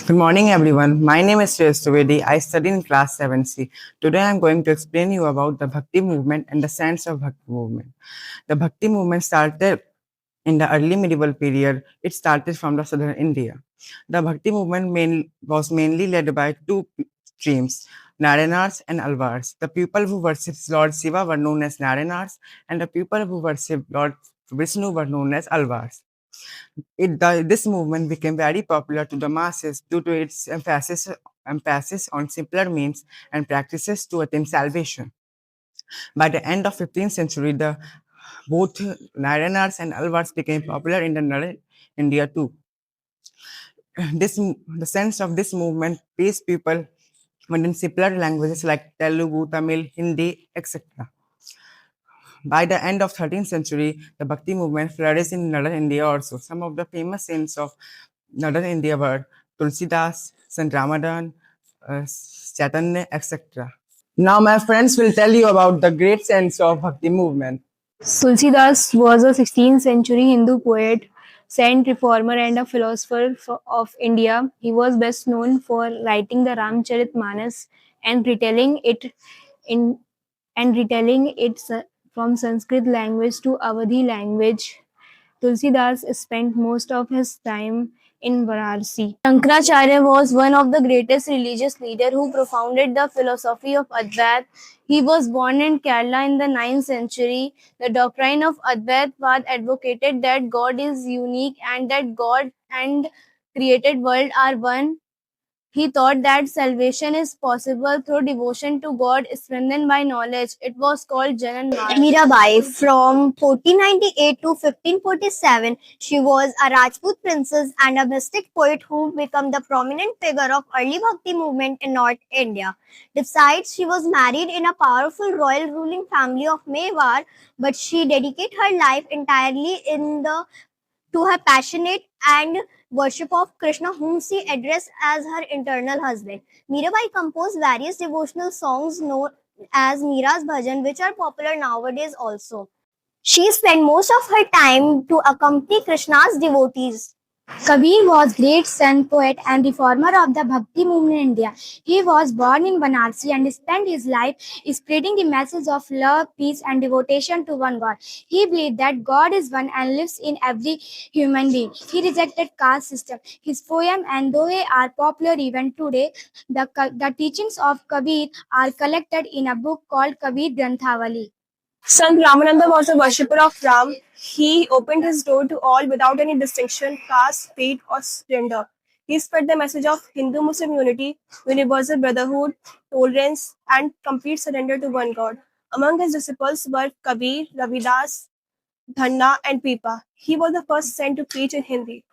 Good morning, everyone. My name is Shreyas Trivedi. I study in class 7C. Today, I am going to explain you about the Bhakti movement and the sense of Bhakti movement. The Bhakti movement started in the early medieval period. It started from the southern India. The Bhakti movement was mainly led by two streams, Narayanars and Alvars. The people who worshipped Lord Shiva were known as Narayanars, and the people who worshipped Lord Vishnu were known as Alvars. This movement became very popular to the masses due to its emphasis on simpler means and practices to attain salvation. By the end of 15th century, the both Narayanars and Alvars became popular in the Northern India too. The sense of this movement pleased people within simpler languages like Telugu, Tamil, Hindi, etc. By the end of 13th century, the Bhakti movement flourished in Northern India also. Some of the famous saints of Northern India were Tulsidas, Sant Ramadan, Chaitanya, etc. Now my friends will tell you about the great saints of Bhakti movement. Tulsidas was a 16th century Hindu poet, saint, reformer, and a philosopher of India. He was best known for writing the Ramcharitmanas and in retelling it from Sanskrit language to Awadhi language. Tulsidas spent most of his time in Varanasi. Shankaracharya was one of the greatest religious leaders who propounded the philosophy of Advaita. He was born in Kerala in the 9th century. The doctrine of Advaitavad advocated that God is unique and that God and created world are one. He thought that salvation is possible through devotion to God strengthened by knowledge. It was called Janan Marg. Mirabai, from 1498 to 1547, she was a Rajput princess and a mystic poet who became the prominent figure of early Bhakti movement in North India. Besides, she was married in a powerful royal ruling family of Mewar, but she dedicated her life entirely to her passionate and worship of Krishna, whom she addressed as her eternal husband. Mirabai composed various devotional songs known as Mira's Bhajan, which are popular nowadays also. She spent most of her time to accompany Krishna's devotees. Kabir was great saint, poet, and reformer of the Bhakti movement in India. He was born in Banarsi and spent his life spreading the message of love, peace, and devotion to one God. He believed that God is one and lives in every human being. He rejected caste system. His poem and Dohe are popular even today. The teachings of Kabir are collected in a book called Kabir Granthavali. Sant Ramananda was a worshipper of Ram. He opened his door to all without any distinction, caste, creed, or gender. He spread the message of Hindu-Muslim unity, universal brotherhood, tolerance, and complete surrender to one God. Among his disciples were Kabir, Ravidas, Dhanna, and Pipa. He was the first saint to preach in Hindi.